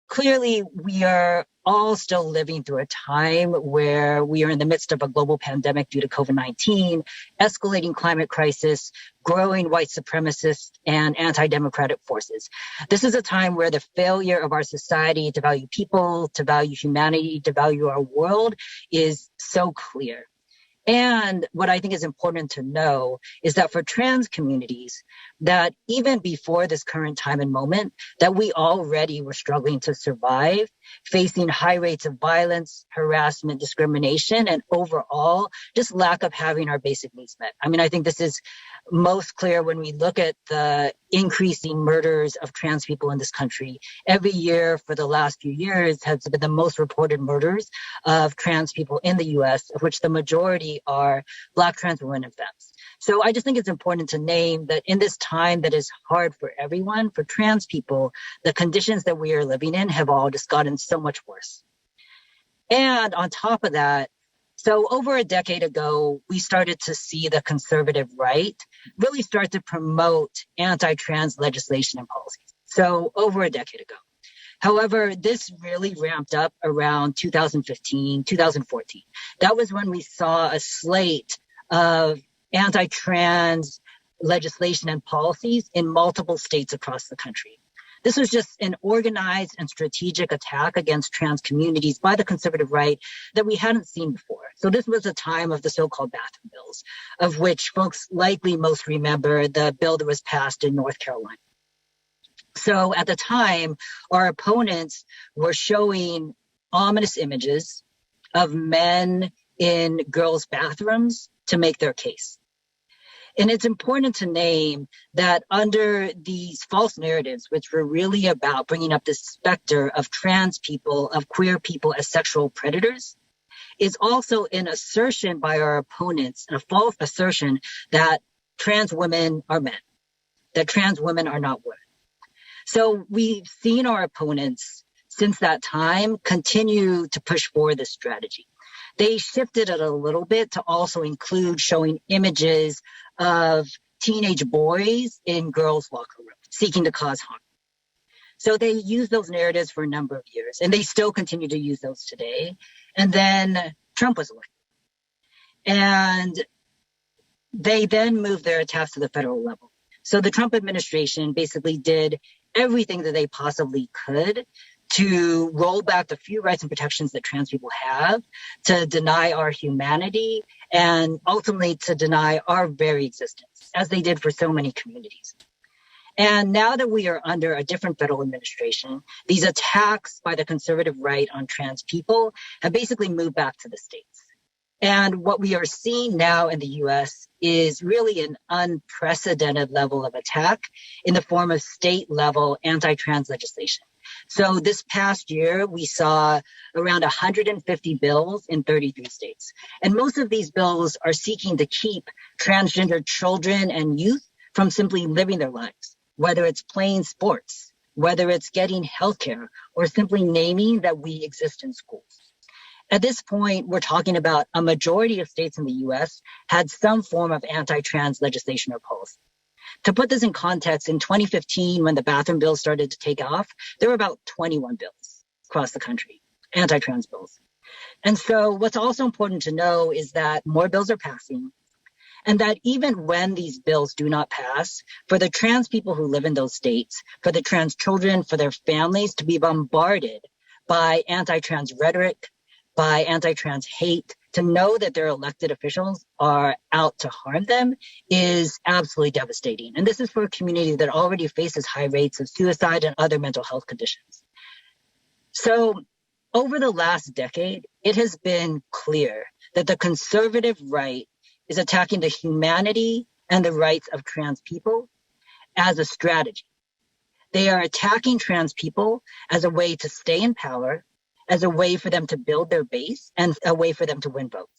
clearly, we are all still living through a time where we are in the midst of a global pandemic due to COVID-19, escalating climate crisis, growing white supremacist and anti-democratic forces. This is a time where the failure of our society to value people, to value humanity, to value our world is so clear. And what I think is important to know is that for trans communities, that even before this current time and moment, that we already were struggling to survive, facing high rates of violence, harassment, discrimination, and overall just lack of having our basic needs met. I mean, I think this is most clear when we look at the increasing murders of trans people in this country. Every year for the last few years has been the most reported murders of trans people in the US, of which the majority are Black trans women and femmes. So I just think it's important to name that in this time that is hard for everyone, for trans people, the conditions that we are living in have all just gotten so much worse. And on top of that, so over a decade ago, we started to see the conservative right really start to promote anti-trans legislation and policies. So over a decade ago. However, this really ramped up around 2015, 2014. That was when we saw a slate of anti-trans legislation and policies in multiple states across the country. This was just an organized and strategic attack against trans communities by the conservative right that we hadn't seen before. So this was a time of the so-called bathroom bills, of which folks likely most remember the bill that was passed in North Carolina. So at the time, our opponents were showing ominous images of men in girls' bathrooms to make their case. And it's important to name that under these false narratives, which were really about bringing up this specter of trans people, of queer people as sexual predators, is also an assertion by our opponents, a false assertion that trans women are men, that trans women are not women. So we've seen our opponents since that time continue to push forward this strategy. They shifted it a little bit to also include showing images of teenage boys in girls' locker rooms seeking to cause harm. So they used those narratives for a number of years, and they still continue to use those today. And then Trump was elected. And they then moved their attacks to the federal level. So the Trump administration basically did everything that they possibly could to roll back the few rights and protections that trans people have, to deny our humanity, and ultimately to deny our very existence, as they did for so many communities. And now that we are under a different federal administration, these attacks by the conservative right on trans people have basically moved back to the states. And what we are seeing now in the US is really an unprecedented level of attack in the form of state-level anti-trans legislation. So this past year, we saw around 150 bills in 33 states. And most of these bills are seeking to keep transgender children and youth from simply living their lives, whether it's playing sports, whether it's getting healthcare, or simply naming that we exist in schools. At this point, we're talking about a majority of states in the US had some form of anti-trans legislation or policy. To put this in context, in 2015, when the bathroom bills started to take off, there were about 21 bills across the country, anti-trans bills. And so what's also important to know is that more bills are passing, and that even when these bills do not pass, for the trans people who live in those states, for the trans children, for their families to be bombarded by anti-trans rhetoric, by anti-trans hate, to know that their elected officials are out to harm them is absolutely devastating. And this is for a community that already faces high rates of suicide and other mental health conditions. So over the last decade, it has been clear that the conservative right is attacking the humanity and the rights of trans people as a strategy. They are attacking trans people as a way to stay in power, as a way for them to build their base, and a way for them to win votes.